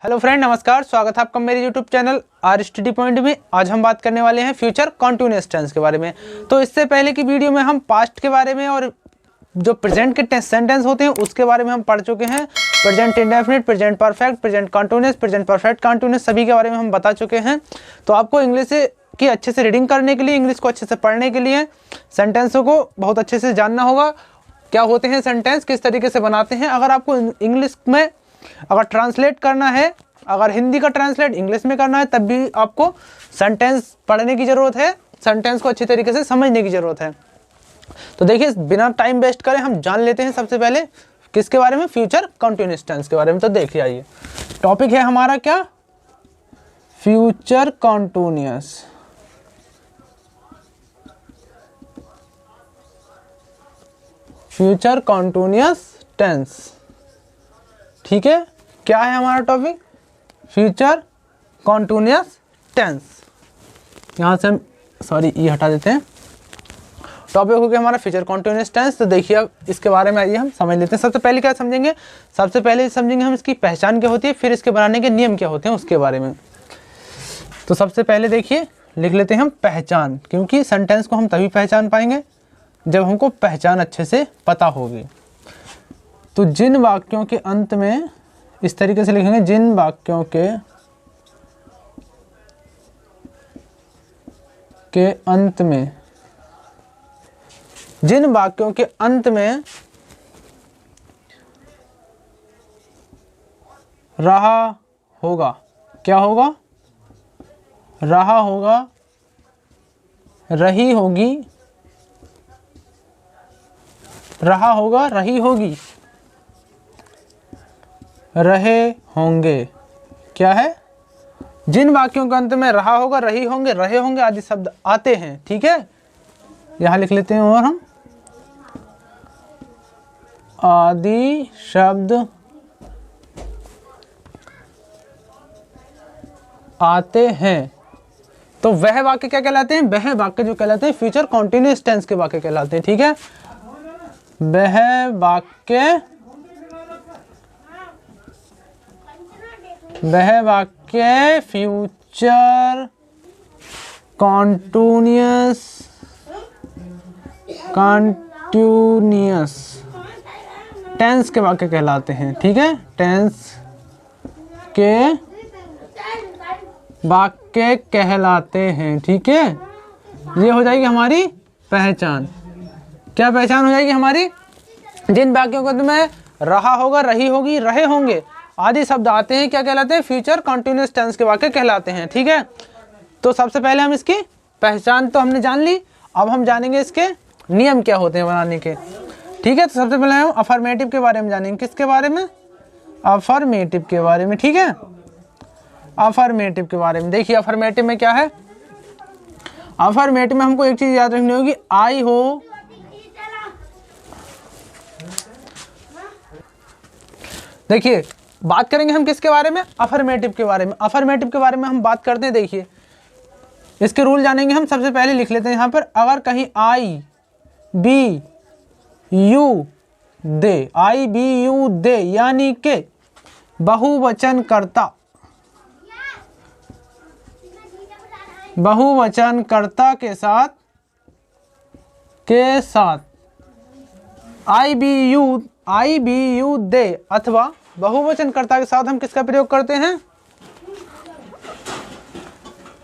Hello friend, नमस्कार। स्वागत है आपका मेरे YouTube channel are study point में। आज हम बात करने वाले हैं फ्यूचर कॉन्टिन्यूअस टेंस के बारे में। तो इससे पहले की वीडियो में हम पास्ट के बारे में और जो प्रेजेंट के सेंटेंस होते हैं उसके बारे में हम पढ़ चुके हैं। Present indefinite, present perfect, present continuous, present perfect continuous, सभी के बारे में हम बता चुके हैं। तो आपको इंग्लिश की अच्छे से रीडिंग करने के लिए, इंग्लिश को अच्छे से पढ़ने के लिए, सेंटेंसों को बहुत अच्छे से जानना होगा। क्या होते हैं सेंटेंस, किस तरीके से बनाते हैं। अगर आपको इंग्लिश में अगर ट्रांसलेट करना है, अगर हिंदी का ट्रांसलेट इंग्लिश में करना है, तब भी आपको सेंटेंस पढ़ने की ज़रूरत है, सेंटेंस को अच्छी तरीके से समझने की ज़रूरत है। तो देखिए, बिना टाइम वेस्ट करें हम जान लेते हैं सबसे पहले किसके बारे में, फ्यूचर कॉन्टिन्यूअस टेंस के बारे में। तो देखिए, आइए, टॉपिक है हमारा क्या, future continuous. Future continuous tense, ठीक है। क्या है हमारा टॉपिक, फ्यूचर कॉन्टिन्यूअस टेंस। यहाँ से हम ये हटा देते हैं। टॉपिक हो गया हमारा फ्यूचर कॉन्टिन्यूअस टेंस। तो देखिए, अब इसके बारे में आइए हम समझ लेते हैं। सबसे पहले क्या समझेंगे, सबसे पहले समझेंगे हम इसकी पहचान क्या होती है, फिर इसके बनाने के नियम क्या होते हैं उसके बारे में। तो सबसे पहले देखिए, लिख लेते हैं हम पहचान, क्योंकि सेंटेंस को हम तभी पहचान पाएंगे जब हमको पहचान अच्छे से पता होगी। तो जिन वाक्यों के अंत में, इस तरीके से लिखेंगे, जिन वाक्यों के अंत में, जिन वाक्यों के अंत में रहा होगा, क्या होगा, रहा होगा, रही होगी, रहा होगा, रही होगी, रहे होंगे, क्या है, जिन वाक्यों के अंत में रहा होगा, रही होंगे, रहे होंगे आदि शब्द आते हैं, ठीक है। यहां लिख लेते हैं, और हम आदि शब्द आते हैं, तो वह वाक्य क्या कहलाते हैं, वह वाक्य जो कहलाते हैं फ्यूचर कॉन्टिन्यूअस टेंस के वाक्य कहलाते हैं, ठीक है। वह वाक्य फ्यूचर कॉन्टिन्यूअस टेंस के वाक्य कहलाते हैं, ठीक है। टेंस के वाक्य कहलाते हैं, ठीक है। ये हो जाएगी हमारी पहचान। क्या पहचान हो जाएगी हमारी, जिन वाक्यों के अंत में रहा होगा, रही होगी, रहे होंगे आदि शब्द आते हैं, क्या कहलाते हैं, फ्यूचर कॉन्टिन्यूअस टेंस के वाक्य कहलाते हैं, ठीक है। तो सबसे पहले हम इसकी पहचान तो हमने जान ली, अब हम जानेंगे इसके नियम क्या होते हैं बनाने के, ठीक है। तो सबसे पहले हम अफर्मेटिव के बारे में जानेंगे, किसके बारे में, अफर्मेटिव के बारे में, ठीक है। अफर्मेटिव के बारे में देखिए, अफर्मेटिव में क्या है, अफर्मेटिव में हमको एक चीज याद रखनी होगी, आई हो, देखिए बात करेंगे हम किसके बारे में, अफर्मेटिव के बारे में। अफर्मेटिव के बारे में हम बात करते हैं, देखिए इसके रूल जानेंगे हम। सबसे पहले लिख लेते हैं यहाँ पर, अगर कहीं I we you they, I we you they यानी के बहुवचन कर्ता, बहुवचन कर्ता के साथ आई बी यू दे अथवा बहुवचन कर्ता के साथ हम किसका प्रयोग करते हैं,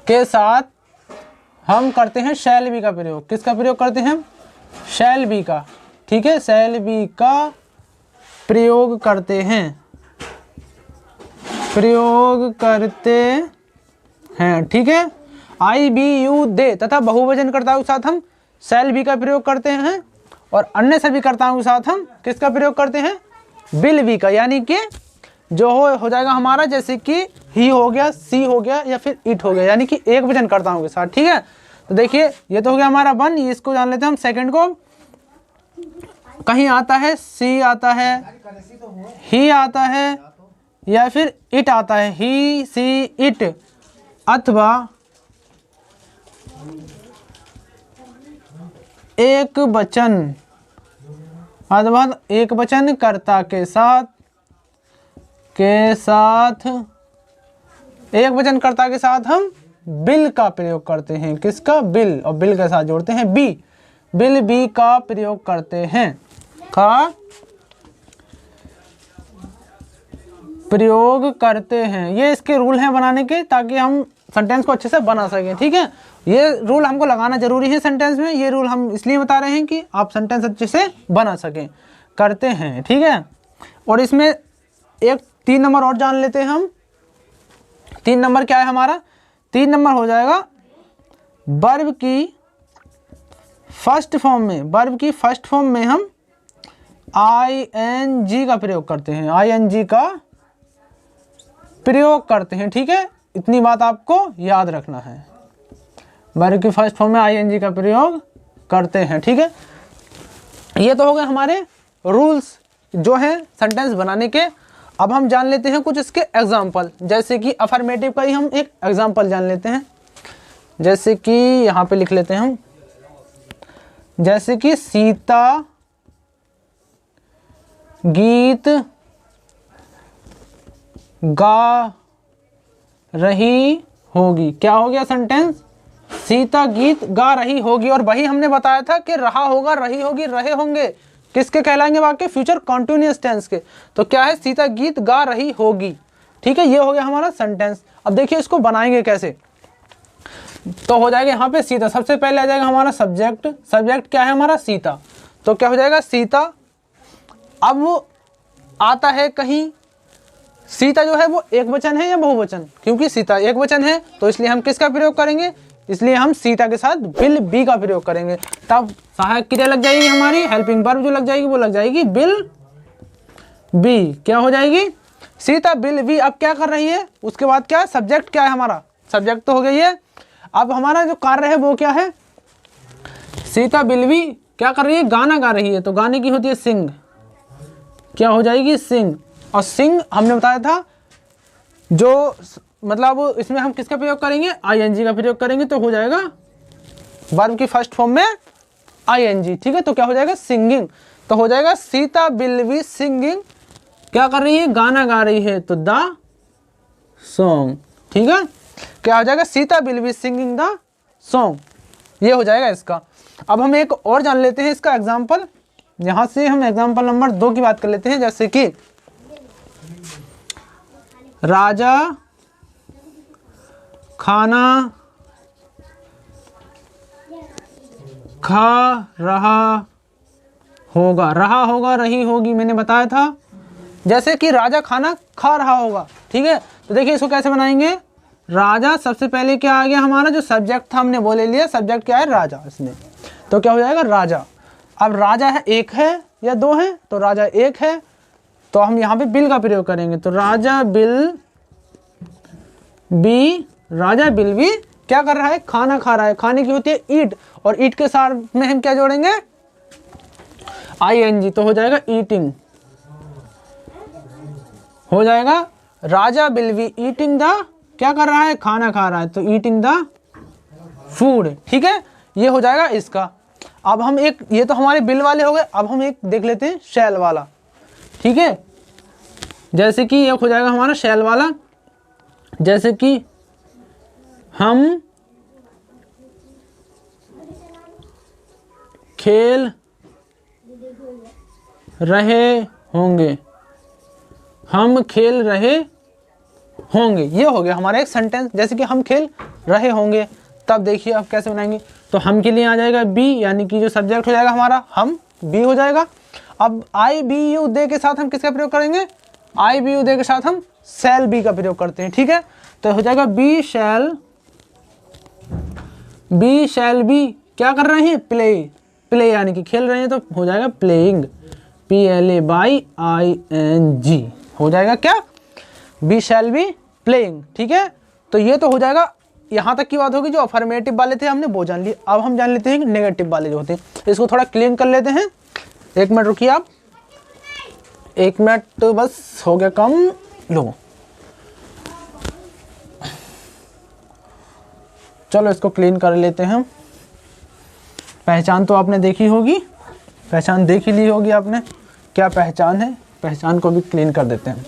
के साथ हम करते हैं शैल बी का प्रयोग। किसका प्रयोग करते हैं, शैल बी का, ठीक है। शैल बी का प्रयोग करते हैं, प्रयोग करते हैं, ठीक है। आई बी यू दे तथा बहुवचन कर्ताओं के साथ हम शैल बी का प्रयोग करते हैं, और अन्य सभी कर्ताओं के साथ हम किसका प्रयोग करते हैं, विल बी का, यानी कि जो हो जाएगा हमारा, जैसे कि ही हो गया, सी हो गया, या फिर इट हो गया, यानी कि एक वचन कर्ताओं के साथ, ठीक है। तो देखिए, ये तो हो गया हमारा वन, इसको जान लेते हैं हम सेकंड को। कहीं आता है सी आता है, ही आता है, या फिर इट आता है, ही सी इट, अथवा एक वचन अथवा एक वचन कर्ता के साथ एक वचन कर्ता के साथ हम बिल का प्रयोग करते हैं। किसका? बिल, और बिल के साथ जोड़ते हैं बी, बिल बी का प्रयोग करते हैं, का प्रयोग करते हैं। ये इसके रूल हैं बनाने के, ताकि हम सेंटेंस को अच्छे से बना सकें। ठीक है, ये रूल हमको लगाना जरूरी है सेंटेंस में। ये रूल हम इसलिए बता रहे हैं कि आप सेंटेंस अच्छे से बना सकें। करते हैं, ठीक है। और इसमें एक 3 नंबर और जान लेते हैं हम। 3 नंबर क्या है हमारा? 3 नंबर हो जाएगा वर्ब की फर्स्ट फॉर्म में, वर्ब की फर्स्ट फॉर्म में हम ING का प्रयोग करते हैं, ING का प्रयोग करते हैं। ठीक है, इतनी बात आपको याद रखना है। वर्ब की फर्स्ट फॉर्म में ING का प्रयोग करते हैं। ठीक है, ये तो हो गए हमारे रूल्स जो हैं सेंटेंस बनाने के। अब हम जान लेते हैं कुछ इसके एग्जाम्पल, जैसे कि अफर्मेटिव का ही हम एक एग्जाम्पल जान लेते हैं। जैसे कि यहाँ पे लिख लेते हैं हम, जैसे कि सीता गीत गा रही होगी। क्या हो गया सेंटेंस? सीता गीत गा रही होगी। और वही हमने बताया था कि रहा होगा, रही होगी, रहे होंगे, किसके कहलाएंगे वाक्य? फ्यूचर कॉन्टिन्यूअस टेंस के। तो क्या है? सीता गीत गा रही होगी। ठीक है, ये हो गया हमारा सेंटेंस। अब देखिए इसको बनाएंगे कैसे। तो हो जाएगा यहाँ पे सीता, सबसे पहले आ जाएगा हमारा सब्जेक्ट। सब्जेक्ट क्या है हमारा? सीता। तो क्या हो जाएगा? सीता। अब वो आता है कहीं, सीता जो है वो एक वचन है या बहुवचन? क्योंकि सीता एक वचन है तो इसलिए हम किसका प्रयोग करेंगे? इसलिए हम सीता के साथ बिल बी का प्रयोग करेंगे। तब सहायक क्रिया लग जाएगी हमारी, हेल्पिंग वर्ब जो लग जाएगी वो लग जाएगी बिल बी। क्या हो जाएगी? Sita will be. अब क्या कर रही है? उसके बाद क्या? सब्जेक्ट क्या है हमारा? सब्जेक्ट तो हो गई है। अब हमारा जो कार्य है वो क्या है? सीता बिल बी क्या कर रही है? गाना गा रही है। तो गाने की होती है सिंग। क्या हो जाएगी? सिंग। और सिंग हमने बताया था जो मतलब इसमें हम किसका प्रयोग करेंगे? ING का प्रयोग करेंगे। तो हो जाएगा वर्ब की फर्स्ट फॉर्म में ING। ठीक है, तो क्या हो जाएगा? सिंगिंग। तो हो जाएगा सीता विल बी सिंगिंग। क्या कर रही है? गाना गा रही है। तो द सॉन्ग। ठीक है, क्या हो जाएगा? Sita will be singing the song. ये हो जाएगा इसका। अब हम एक और जान लेते हैं इसका एग्जाम्पल। यहां से हम एग्जाम्पल नंबर 2 की बात कर लेते हैं। जैसे कि राजा खाना खा रहा होगा। रहा होगा, रही होगी, मैंने बताया था। जैसे कि राजा खाना खा रहा होगा। ठीक है, तो देखिए इसको कैसे बनाएंगे। राजा, सबसे पहले क्या आ गया हमारा? जो सब्जेक्ट था हमने वो ले लिया। सब्जेक्ट क्या है? राजा इसमें। तो क्या हो जाएगा? राजा। अब राजा है, एक है या 2 है? तो राजा एक है, तो हम यहाँ पे बिल का प्रयोग करेंगे। तो राजा बिल बी, राजा बिल बी क्या कर रहा है? खाना खा रहा है। खाने की होती है ईट, और ईट के साथ में हम क्या जोड़ेंगे? ING। तो हो जाएगा ईटिंग। हो जाएगा राजा बिल बी ईटिंग द, क्या कर रहा है? खाना खा रहा है। तो ईटिंग द फूड। ठीक है, ये हो जाएगा इसका। अब हम एक, ये तो हमारे बिल वाले हो गए। अब हम एक देख लेते हैं शैल वाला। ठीक है, जैसे कि एक हो जाएगा हमारा शैल वाला। जैसे कि हम खेल रहे होंगे। हम खेल रहे होंगे, ये हो गया हमारा एक सेंटेंस। जैसे कि हम खेल रहे होंगे। तब देखिए अब कैसे बनाएंगे। तो हम के लिए आ जाएगा बी, यानी कि जो सब्जेक्ट हो जाएगा हमारा हम बी हो जाएगा। अब IBU दे के साथ हम किसका प्रयोग करेंगे? IBU दे के साथ हम शैल बी का प्रयोग करते हैं। ठीक है, तो हो जाएगा बी शैल बी क्या कर रहे हैं? प्ले। प्ले यानी कि खेल रहे हैं, तो हो जाएगा प्लेइंग। PLAYING हो जाएगा क्या? Be shall be playing. ठीक है, तो ये तो हो जाएगा। यहाँ तक की बात होगी। जो अफर्मेटिव वाले थे हमने वो जान लिए। अब हम जान लेते हैं नेगेटिव वाले जो होते हैं। इसको थोड़ा क्लीन कर लेते हैं। 1 मिनट रुकिए आप, 1 मिनट तो बस हो गया कम। लो चलो इसको क्लीन कर लेते हैं। पहचान तो आपने देखी होगी, पहचान देख ही ली होगी आपने। क्या पहचान है? पहचान को भी क्लीन कर देते हैं।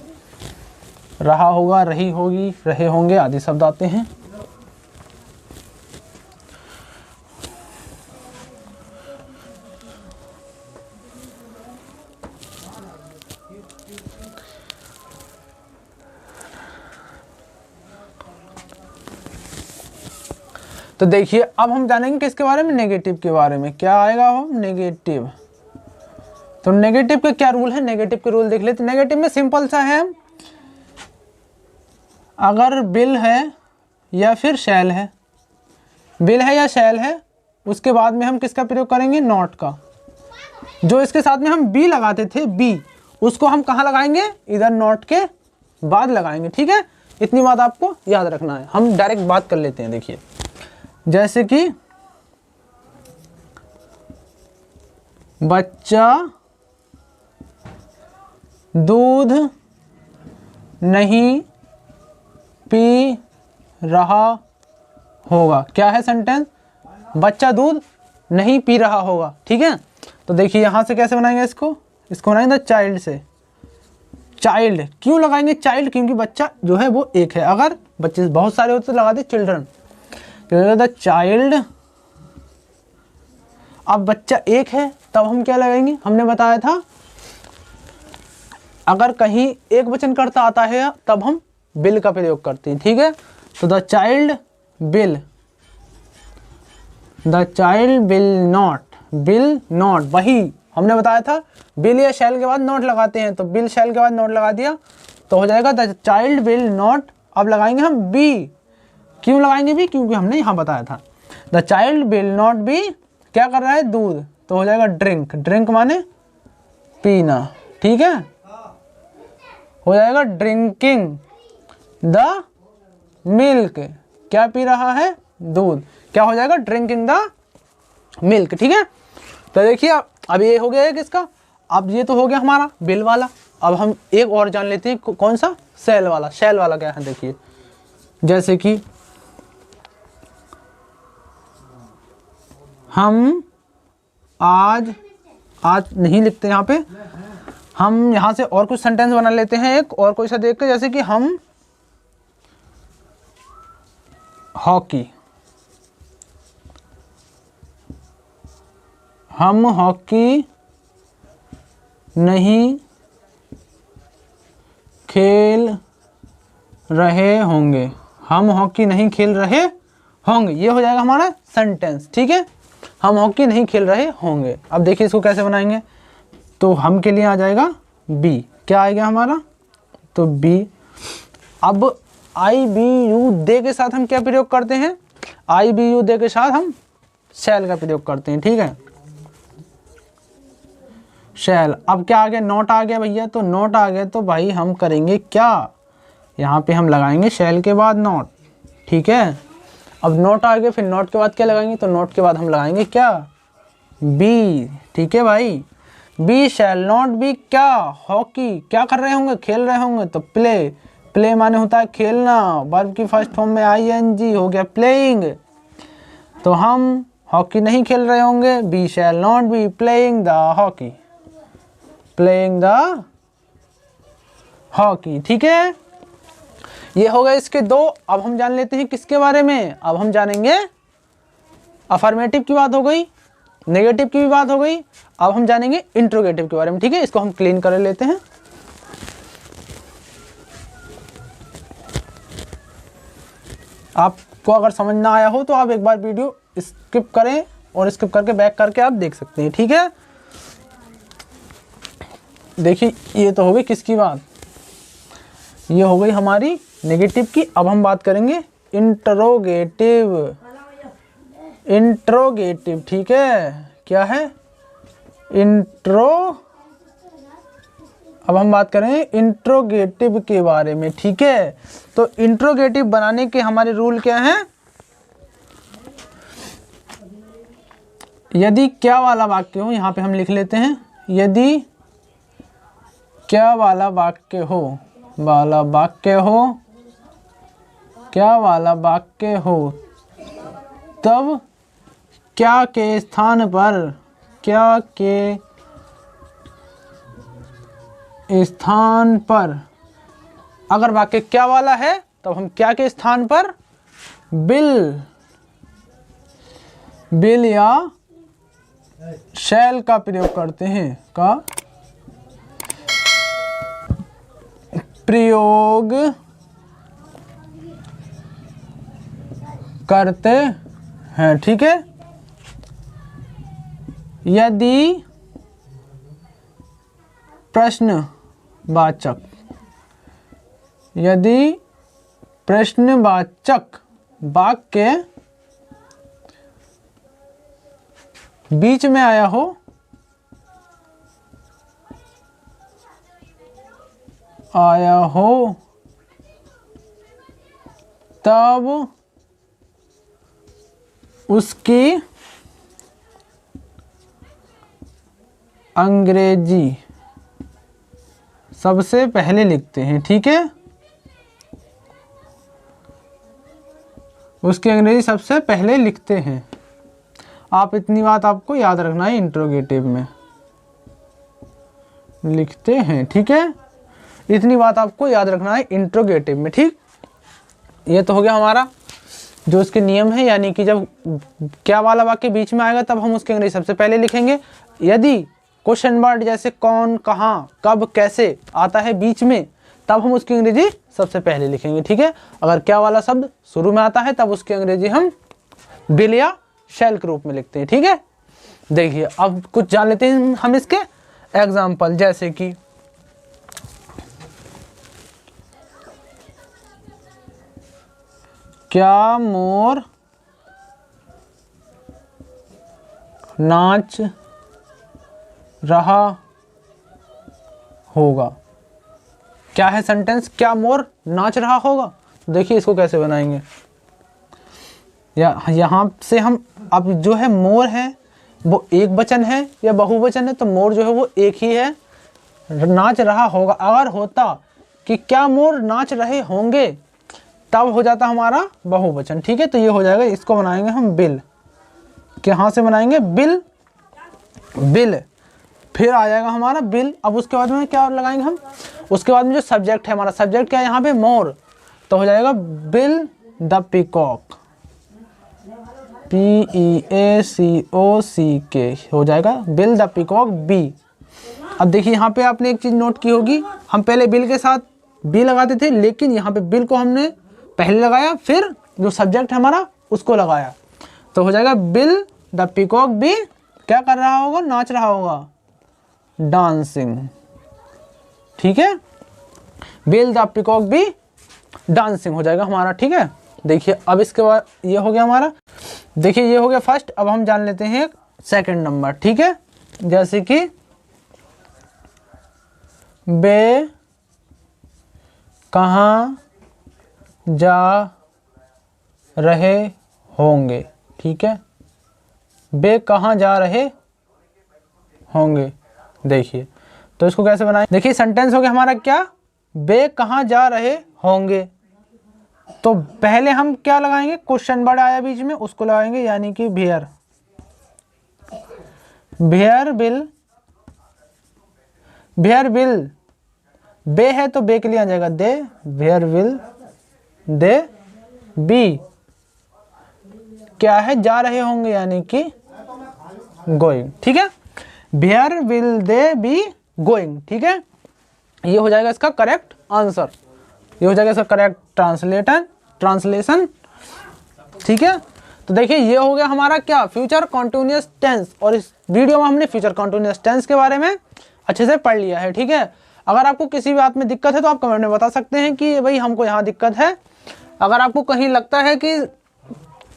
रहा होगा, रही होगी, रहे होंगे आदि शब्द आते हैं। तो देखिए अब हम जानेंगे किसके बारे में, नेगेटिव के बारे में। क्या आएगा हो, नेगेटिव। तो नेगेटिव के क्या रूल है, नेगेटिव के रूल देख लेते। नेगेटिव में सिंपल सा है, अगर बिल है या फिर शैल है, बिल है या शैल है, उसके बाद में हम किसका प्रयोग करेंगे, नॉट का। जो इसके साथ में हम बी लगाते थे, बी, उसको हम कहाँ लगाएंगे, इधर नॉट के बाद लगाएंगे। ठीक है, इतनी बात आपको याद रखना है। हम डायरेक्ट बात कर लेते हैं। देखिए जैसे कि बच्चा दूध नहीं पी रहा होगा। क्या है सेंटेंस, बच्चा दूध नहीं पी रहा होगा। ठीक है, तो देखिए यहाँ से कैसे बनाएंगे इसको बनाएंगे द चाइल्ड से। चाइल्ड क्यों लगाएंगे चाइल्ड, क्योंकि बच्चा जो है वो एक है। अगर बच्चे बहुत सारे होते तो लगाते चिल्ड्रन। द चाइल्ड, अब बच्चा एक है तब हम क्या लगाएंगे, हमने बताया था अगर कहीं एक वचन कर्ता आता है तब हम बिल का प्रयोग करते हैं। ठीक है, तो the child bill, the child bill not, वही हमने बताया था बिल या शैल के बाद नॉट लगाते हैं, तो बिल शैल के बाद नॉट लगा दिया तो हो जाएगा द चाइल्ड विल नॉट। अब लगाएंगे हम बी, क्यों लगाएंगे बी, क्योंकि हमने यहाँ बताया था the child will not be क्या कर रहा है, दूध, तो हो जाएगा ड्रिंक, ड्रिंक माने पीना। ठीक है, हो जाएगा ड्रिंकिंग द मिल्क, क्या पी रहा है, दूध, क्या हो जाएगा, ड्रिंकिंग द मिल्क। ठीक है, तो देखिए अब ये हो गया है किसका, अब ये तो हो गया हमारा बिल वाला। अब हम एक और जान लेते हैं, कौन सा, शैल वाला। शैल वाला क्या है, देखिए जैसे कि हम आज नहीं लिखते यहाँ पे, हम यहाँ से और कुछ सेंटेंस बना लेते हैं एक और कोई सा देख के, जैसे कि हम हॉकी नहीं खेल रहे होंगे, हम हॉकी नहीं खेल रहे होंगे, ये हो जाएगा हमारा सेंटेंस। ठीक है, हम हॉकी नहीं खेल रहे होंगे। अब देखिए इसको कैसे बनाएंगे, तो हम के लिए आ जाएगा बी, क्या आएगा हमारा, तो बी। अब आई बी यू दे के साथ हम क्या प्रयोग करते हैं, आई बी यू दे के साथ हम शैल का प्रयोग करते हैं। ठीक है, शैल। अब क्या आ गया, नॉट आ गया भैया, तो नॉट आ गया तो भाई हम करेंगे क्या, यहाँ पे हम लगाएंगे शैल के बाद नॉट। ठीक है, अब नॉट आ गया, फिर नॉट के बाद क्या लगाएंगे, तो नॉट के बाद हम लगाएंगे क्या, बी। ठीक है भाई, बी शैल नॉट बी क्या, हॉकी, क्या कर रहे होंगे, खेल रहे होंगे, तो प्ले, प्ले माने होता है खेलना, वर्ब की फर्स्ट फॉर्म में आईएनजी हो गया प्लेइंग, तो हम हॉकी नहीं खेल रहे होंगे, be shall not be playing the hockey, playing the hockey. ठीक है, ये हो गए इसके दो। अब हम जान लेते हैं किसके बारे में, अब हम जानेंगे अफर्मेटिव की बात हो गई, नेगेटिव की भी बात हो गई, अब हम जानेंगे इंट्रोगेटिव के बारे में। ठीक है, इसको हम क्लीन कर लेते हैं। आपको अगर समझ ना आया हो तो आप एक बार वीडियो स्किप करें और स्किप करके बैक करके आप देख सकते हैं। ठीक है, देखिए ये तो हो गई किसकी बात, ये हो गई हमारी नेगेटिव की। अब हम बात करेंगे इंट्रोगेटिव, इंट्रोगेटिव। ठीक है, क्या है, अब हम बात करें इंट्रोगेटिव के बारे में। ठीक है, तो इंट्रोगेटिव बनाने के हमारे रूल क्या हैं, यदि क्या वाला वाक्य हो, यहाँ पे हम लिख लेते हैं, यदि क्या वाला वाक्य हो, वाला वाक्य हो, क्या वाला वाक्य हो, तब क्या के स्थान पर, क्या के स्थान पर अगर वाक्य क्या वाला है तब हम क्या के स्थान पर बिल या शैल का प्रयोग करते हैं, का प्रयोग करते हैं। ठीक है, यदि प्रश्नवाचक वाक्य बीच में आया हो तब उसकी अंग्रेजी सबसे पहले लिखते हैं। ठीक है, उसकी अंग्रेजी सबसे पहले लिखते हैं। आप इतनी बात आपको याद रखना है, इंट्रोगेटिव में लिखते हैं। ठीक है, इतनी बात आपको याद रखना है इंट्रोगेटिव में। ठीक, ये तो हो गया हमारा जो उसके नियम है, यानी कि जब क्या वाला वाक्य बीच में आएगा तब हम उसकी अंग्रेजी सबसे पहले लिखेंगे। यदि क्वेश्चन वर्ड जैसे कौन, कहाँ, कब, कैसे आता है बीच में तब हम उसकी अंग्रेजी सबसे पहले लिखेंगे। ठीक है, अगर क्या वाला शब्द शुरू में आता है तब उसकी अंग्रेजी हम बिल या शैल के रूप में लिखते हैं। ठीक है, देखिए अब कुछ जान लेते हैं हम इसके एग्जाम्पल, जैसे कि क्या मोर नाच रहा होगा। क्या है सेंटेंस, क्या मोर नाच रहा होगा। देखिए इसको कैसे बनाएंगे, या यहाँ से हम अब जो है मोर है वो एक वचन है या बहुवचन है, तो मोर जो है वो एक ही है, नाच रहा होगा। अगर होता कि क्या मोर नाच रहे होंगे तब हो जाता हमारा बहुवचन। ठीक है, तो ये हो जाएगा, इसको बनाएंगे हम बिल। कहाँ से बनाएंगे, बिल, फिर आ जाएगा हमारा बिल। अब उसके बाद में क्या लगाएंगे हम, उसके बाद में जो सब्जेक्ट है हमारा, सब्जेक्ट क्या है यहाँ पे, मोर, तो हो जाएगा बिल द पीकॉक, PEACOCK हो जाएगा, बिल द पीकॉक बी। अब देखिए यहाँ पे आपने एक चीज़ नोट की होगी, हम पहले बिल के साथ बी लगाते थे, लेकिन यहाँ पे बिल को हमने पहले लगाया, फिर जो सब्जेक्ट है हमारा उसको लगाया, तो हो जाएगा बिल द पीकॉक बी क्या कर रहा होगा, नाच रहा होगा, डांसिंग। ठीक है, bill the peacock B dancing हो जाएगा हमारा। ठीक है, देखिए अब इसके बाद ये हो गया हमारा, देखिए ये हो गया फर्स्ट। अब हम जान लेते हैं सेकंड नंबर। ठीक है, जैसे कि वे कहाँ जा रहे होंगे। ठीक है, वे कहाँ जा रहे होंगे। देखिए तो इसको कैसे बनाएं, देखिए सेंटेंस हो गया हमारा क्या, वे कहाँ जा रहे होंगे, तो पहले हम क्या लगाएंगे, क्वेश्चन वर्ड आया बीच में उसको लगाएंगे, यानी कि वेयर विल, बे है तो बे के लिए आ जाएगा दे, वेयर विल दे बी, क्या है, जा रहे होंगे यानी कि गोइंग। ठीक है, where will they be going. ठीक है, ये हो जाएगा इसका करेक्ट आंसर, ये हो जाएगा इसका करेक्ट ट्रांसलेशन। ठीक है, तो देखिए ये हो गया हमारा क्या, फ्यूचर कॉन्टिन्यूअस टेंस, और इस वीडियो में हमने फ्यूचर कॉन्टिन्यूअस टेंस के बारे में अच्छे से पढ़ लिया है। ठीक है, अगर आपको किसी बात में दिक्कत है तो आप कमेंट में बता सकते हैं कि भाई हमको यहाँ दिक्कत है। अगर आपको कहीं लगता है कि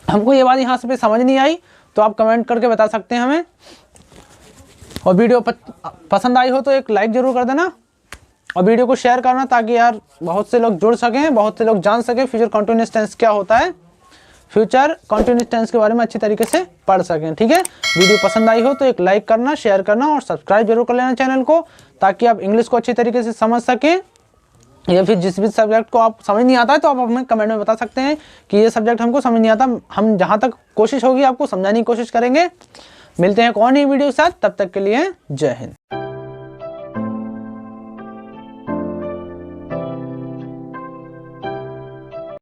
हमको ये बात यहाँ से समझ नहीं आई तो आप कमेंट करके बता सकते हैं हमें। और वीडियो पसंद आई हो तो एक लाइक ज़रूर कर देना और वीडियो को शेयर करना, ताकि यार बहुत से लोग जुड़ सकें, बहुत से लोग जान सकें फ्यूचर कॉन्टिन्यूअस टेंस क्या होता है, फ्यूचर कॉन्टिन्यूअस टेंस के बारे में अच्छी तरीके से पढ़ सकें। ठीक है, वीडियो पसंद आई हो तो एक लाइक करना, शेयर करना और सब्सक्राइब जरूर कर लेना चैनल को, ताकि आप इंग्लिश को अच्छी तरीके से समझ सकें, या फिर जिस भी सब्जेक्ट को आप समझ नहीं आता है तो आप हमें कमेंट में बता सकते हैं कि ये सब्जेक्ट हमको समझ नहीं आता, हम जहाँ तक कोशिश होगी आपको समझाने की कोशिश करेंगे। मिलते हैं एक और नई वीडियो के साथ, तब तक के लिए जय हिंद।